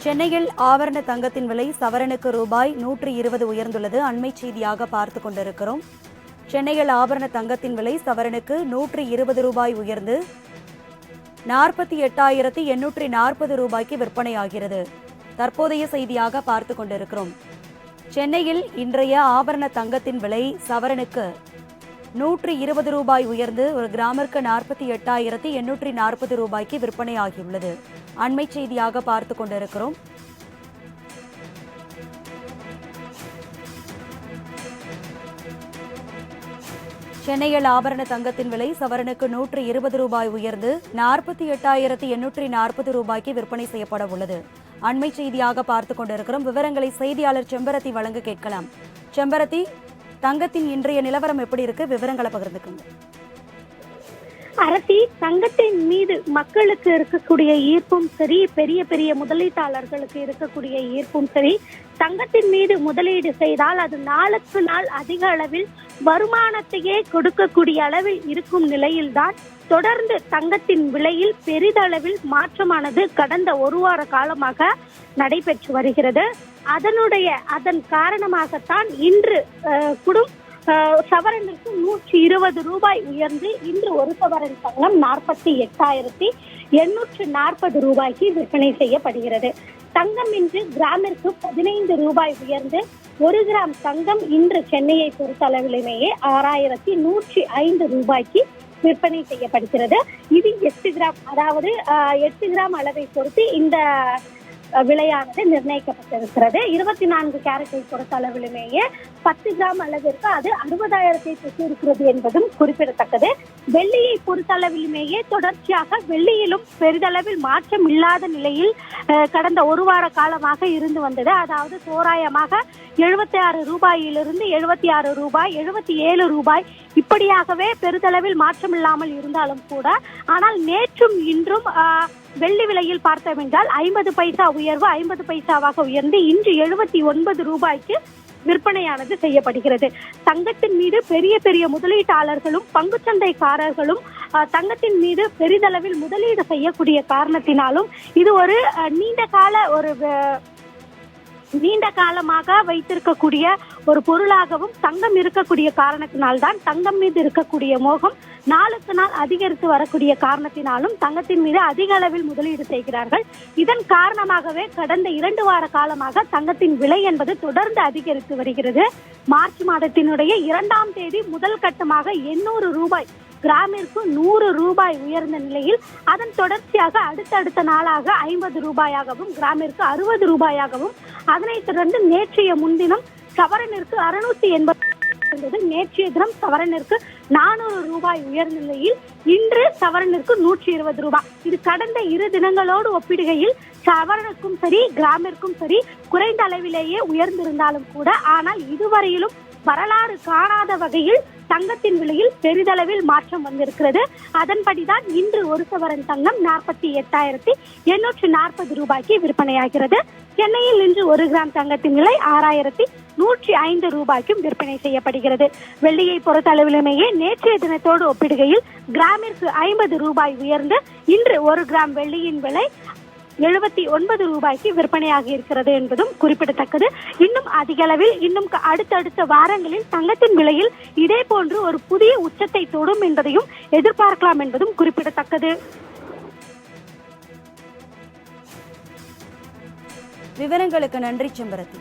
சென்னையில் ஆபரண தங்கத்தின் விலை சவரனுக்கு ரூபாய் 120 உயர்ந்துள்ளது. அண்மை செய்தியாக பார்த்து கொண்டிருக்கிறோம். சென்னையில் ஆபரண தங்கத்தின் விலை சவரனுக்கு 120 ரூபாய் உயர்ந்து 48,840 ரூபாய்க்கு விற்பனையாகிறது. தற்போதைய செய்தியாக பார்த்து கொண்டிருக்கிறோம். சென்னையில் இன்றைய ஆபரண தங்கத்தின் விலை சவரனுக்கு 120 ரூபாய் உயர்ந்து ஒரு கிராமிற்கு 48,840 ரூபாய்க்கு விற்பனையாகியுள்ளது. அண்மை செய்தியாக பார்த்து கொண்டிருக்கிறோம். சென்னையில் ஆபரண தங்கத்தின் விலை சவரனுக்கு 120 ரூபாய் உயர்ந்து 48,840 ரூபாய்க்கு விற்பனை செய்யப்பட உள்ளது. அண்மை செய்தியாக பார்த்து கொண்டிருக்கிறோம். விவரங்களை செய்தியாளர் செம்பரத்தி வழங்க கேட்கலாம். செம்பரத்தி, தங்கத்தின் இன்றைய நிலவரம் எப்படி இருக்கு? விவரங்களை பகிர்ந்துக்குங்க. அரசி, தங்கத்தின் மீது மக்களுக்கு இருக்கக்கூடிய ஈர்ப்பும் சரி, பெரிய பெரிய முதலீட்டாளர்களுக்கு இருக்கக்கூடிய ஈர்ப்பும் சரி, தங்கத்தின் மீது முதலீடு செய்தால் அது நாளுக்கு நாள் அதிக அளவில் வருமானத்தையே கொடுக்கக்கூடிய அளவில் இருக்கும் நிலையில்தான் தொடர்ந்து தங்கத்தின் விலையில் பெரிதளவில் மாற்றமானது கடந்த ஒரு வார காலமாக நடைபெற்று வருகிறது. அதன் காரணமாகத்தான் இன்று சவரனுக்கு 120 ரூபாய் உயர்ந்து இன்று ஒரு சவரன் தங்கம் 48,840 ரூபாய்க்கு விற்பனை செய்யப்படுகிறது. தங்கம் இன்று கிராமிற்கு 15 ரூபாய் உயர்ந்து 1 கிராம் தங்கம் இன்று சென்னையை பொறுத்தளவிலேயே 6,105 ரூபாய்க்கு விற்பனை செய்யப்படுகிறது. இது 8 கிராம், அதாவது 8 கிராம் அளவை பொறுத்து இந்த விலையானது நிர்ணயிக்கப்பட்டிருக்கிறது. 24 கேரட்டை பொறுத்த அளவிலுமேயே 10 கிராம் அளவிற்கு அது 60,000 பெற்றிருக்கிறது என்பதும் குறிப்பிடத்தக்கது. வெள்ளியை பொறுத்த அளவிலுமேயே தொடர்ச்சியாக வெள்ளியிலும் பெரிதளவில் மாற்றம் இல்லாத நிலையில் கடந்த ஒரு வார காலமாக இருந்து வந்தது. அதாவது தோராயமாக 76 ரூபாயிலிருந்து 76 ரூபாய், 77 ரூபாய் இப்படியாகவே பெரிதளவில் மாற்றம் இல்லாமல் இருந்தாலும் கூட, ஆனால் நேற்றும் இன்றும் வெள்ளி விலையில் பார்த்தோம் என்றால் 50 பைசா உயர்வு, 50 பைசாவாக உயர்ந்து இன்று 79 ரூபாய்க்கு விற்பனையானது செய்யப்படுகிறது. தங்கத்தின் மீது பெரிய பெரிய முதலீட்டாளர்களும் பங்குச்சந்தைக்காரர்களும் தங்கத்தின் மீது பெரிதளவில் முதலீடு செய்யக்கூடிய காரணத்தினாலும் இது ஒரு நீண்ட காலமாக வைத்திருக்கக்கூடிய ஒரு பொருளாகவும் தங்கம் இருக்கக்கூடிய காரணத்தினால்தான் தங்கம் மீது இருக்கக்கூடிய மோகம் நாளுக்கு நாள் அதிகரித்து வரக்கூடிய காரணத்தினாலும் தங்கத்தின் மீது அதிக அளவில் முதலீடு செய்கிறார்கள். இதன் காரணமாகவே கடந்த 2 வார காலமாக தங்கத்தின் விலை என்பது தொடர்ந்து அதிகரித்து வருகிறது. மார்ச் மாதத்தினுடைய 2ஆம் தேதி முதல் கட்டமாக 800 ரூபாய், கிராமிற்கு 100 ரூபாய் உயர்ந்த நிலையில் அதன் தொடர்ச்சியாக அடுத்தடுத்த நாளாக 50 ரூபாயாகவும் கிராமிற்கு 60 ரூபாயாகவும், அதனைத் தொடர்ந்து நேற்றைய முன்தினம் சவரனிற்கு 680 நேற்றைய தினம் சவரனிற்கு 400 ரூபாய் உயர்ந்த நிலையில் இன்று சவரனிற்கு 120 ரூபாய். இது கடந்த 2 தினங்களோடு ஒப்பிடுகையில் சவரனுக்கும் சரி கிராமிற்கும் சரி குறைந்த அளவிலேயே உயர்ந்திருந்தாலும் கூட, ஆனால் இதுவரையிலும் வரலாறு காணாத வகையில் தங்கத்தின் விலையில் பெரிதளவில் மாற்றம் வந்திருக்கிறது. அதன்படிதான் இன்று ஒரு சவரன் தங்கம் 48,840 ரூபாய்க்கு விற்பனையாகிறது. சென்னையில் இன்று 1 கிராம் தங்கத்தின் விலை 6,105 ரூபாய்க்கும் விற்பனை செய்யப்படுகிறது. வெள்ளியை பொறுத்த அளவிலுமேயே நேற்றைய தினத்தோடு ஒப்பிடுகையில் கிராமிற்கு 50 ரூபாய் உயர்ந்து இன்று 1 கிராம் வெள்ளியின் விலை 79 ரூபாய்க்கு விற்பனையாகி இருக்கிறது என்பதும் குறிப்பிடத்தக்கது. இன்னும் அதிக அளவில் அடுத்தடுத்த வாரங்களில் தங்கத்தின் விலையில் இதே போன்று ஒரு புதிய உச்சத்தை தொடும் என்பதையும் எதிர்பார்க்கலாம் என்பதும் குறிப்பிடத்தக்கது. விவரங்களுக்கு நன்றி செம்பரத்தி.